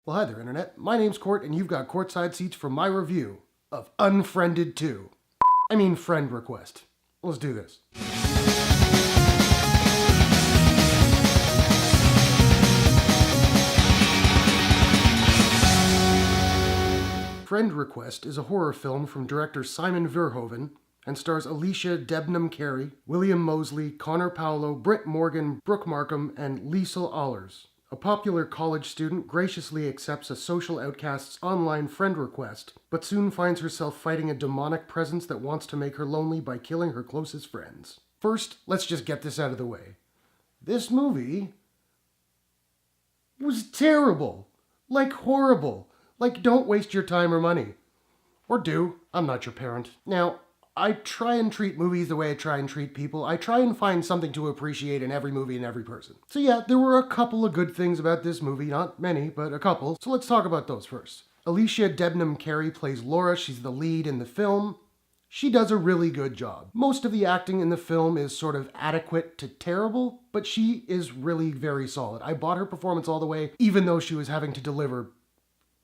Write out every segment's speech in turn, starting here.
Well, hi there, Internet. My name's Court, and you've got courtside seats for my review of Unfriended 2. I mean, friend request. Let's do this. Friend Request is a horror film from director Simon Verhoeven and stars Alycia Debnam-Carrey, William Moseley, Paolo, Brit Morgan, Brooke Markham, and Leisl Ahlers. A popular college student graciously accepts a social outcast's online friend request, but soon finds herself fighting a demonic presence that wants to make her lonely by killing her closest friends. First, let's just get this out of the way. This movie was terrible. Like horrible. Like, don't waste your time or money. Or do. I'm not your parent. Now, I try and treat movies the way I try and treat people. I try and find something to appreciate in every movie and every person. So yeah, there were a couple of good things about this movie. Not many, but a couple. So let's talk about those first. Alycia Debnam-Carrey plays Laura. She's the lead in the film. She does a really good job. Most of the acting in the film is sort of adequate to terrible, but she is really very solid. I bought her performance all the way, even though she was having to deliver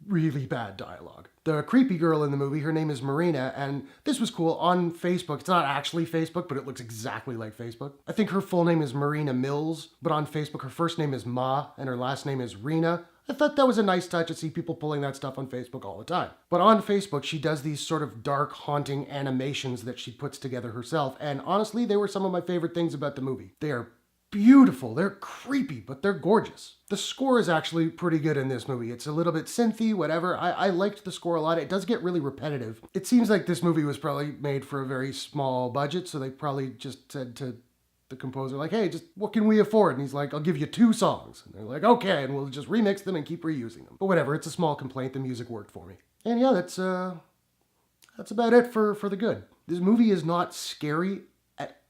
really bad dialogue. The creepy girl in the movie, her name is Marina, and this was cool. On Facebook, it's not actually Facebook, but it looks exactly like Facebook. I think her full name is Marina Mills, but on Facebook her first name is Ma, and her last name is Rena. I thought that was a nice touch to see people pulling that stuff on Facebook all the time. But on Facebook, she does these sort of dark, haunting animations that she puts together herself, and honestly, they were some of my favorite things about the movie. They are beautiful, they're creepy, but they're gorgeous. The score is actually pretty good in this movie. It's a little bit synthy, whatever. I liked the score a lot. It does get really repetitive. It seems like this movie was probably made for a very small budget, so they probably just said to the composer, like, hey, just what can we afford? And he's like, I'll give you 2 songs. And they're like, okay, and we'll just remix them and keep reusing them. But whatever, it's a small complaint. The music worked for me. And yeah, that's about it for the good. This movie is not scary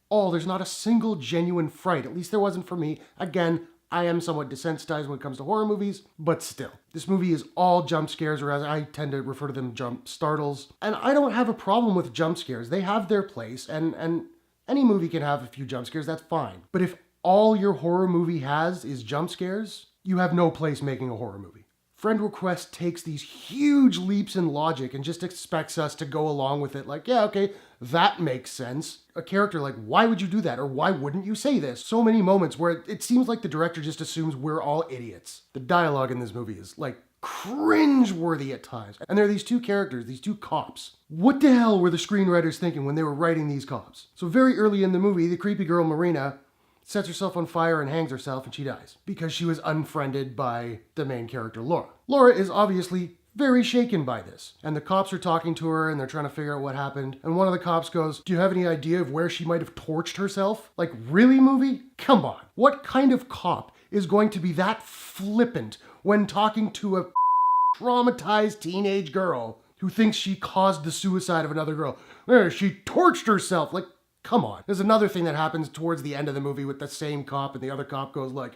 all. There's not a single genuine fright. At least there wasn't for me. Again, I am somewhat desensitized when it comes to horror movies, but still. This movie is all jump scares, or as I tend to refer to them, jump startles. And I don't have a problem with jump scares. They have their place, and any movie can have a few jump scares, that's fine. But if all your horror movie has is jump scares, you have no place making a horror movie. Friend Request takes these huge leaps in logic and just expects us to go along with it like, yeah, okay, that makes sense. A character like, why would you do that? Or why wouldn't you say this? So many moments where it seems like the director just assumes we're all idiots. The dialogue in this movie is like cringe-worthy at times. And there are these 2 characters, these 2 cops. What the hell were the screenwriters thinking when they were writing these cops? So very early in the movie, the creepy girl Marina sets herself on fire and hangs herself, and she dies because she was unfriended by the main character, Laura. Laura is obviously very shaken by this, and the cops are talking to her and they're trying to figure out what happened, and one of the cops goes, do you have any idea of where she might have torched herself? Like, really, movie? Come on. What kind of cop is going to be that flippant when talking to a traumatized teenage girl who thinks she caused the suicide of another girl? She torched herself. Like, come on. There's another thing that happens towards the end of the movie with the same cop, and the other cop goes like,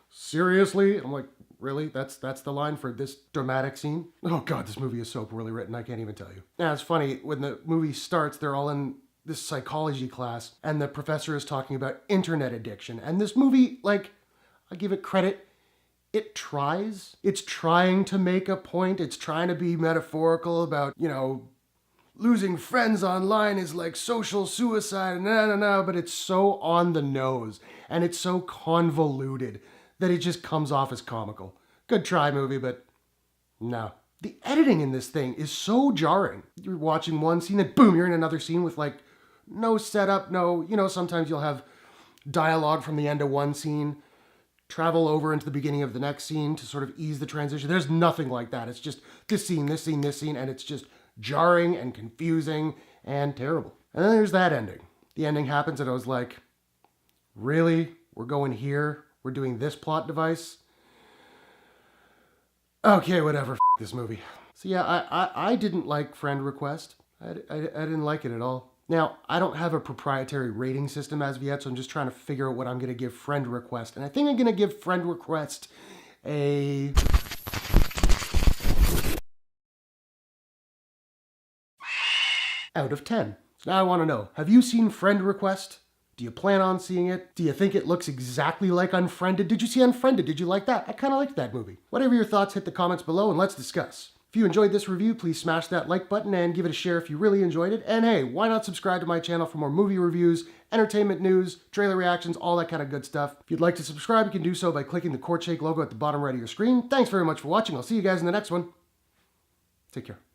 seriously? I'm like, really? That's the line for this dramatic scene? Oh god, this movie is so poorly written, I can't even tell you. Now, it's funny, when the movie starts, they're all in this psychology class, and the professor is talking about internet addiction. And this movie, like, I give it credit, it tries. It's trying to make a point. It's trying to be metaphorical about, you know, losing friends online is like social suicide, but it's so on the nose, and it's so convoluted that it just comes off as comical. Good try, movie, but no. The editing in this thing is so jarring. You're watching one scene, and boom, you're in another scene with like no setup, no, you know, sometimes you'll have dialogue from the end of one scene, travel over into the beginning of the next scene to sort of ease the transition. There's nothing like that. It's just this scene, this scene, this scene, and it's just jarring and confusing and terrible. And then there's that ending. The ending happens and I was like, really? We're going here? We're doing this plot device? Okay, whatever. F this movie. So yeah, I didn't like Friend Request. I didn't like it at all. Now, I don't have a proprietary rating system as of yet, so I'm just trying to figure out what I'm going to give Friend Request. And I think I'm going to give Friend Request a... out of 10. Now I want to know, have you seen Friend Request? Do you plan on seeing it? Do you think it looks exactly like Unfriended? Did you see Unfriended? Did you like that? I kind of liked that movie. Whatever your thoughts, hit the comments below and let's discuss. If you enjoyed this review, please smash that like button and give it a share if you really enjoyed it. And hey, why not subscribe to my channel for more movie reviews, entertainment news, trailer reactions, all that kind of good stuff. If you'd like to subscribe, you can do so by clicking the Courtshake logo at the bottom right of your screen. Thanks very much for watching. I'll see you guys in the next one. Take care.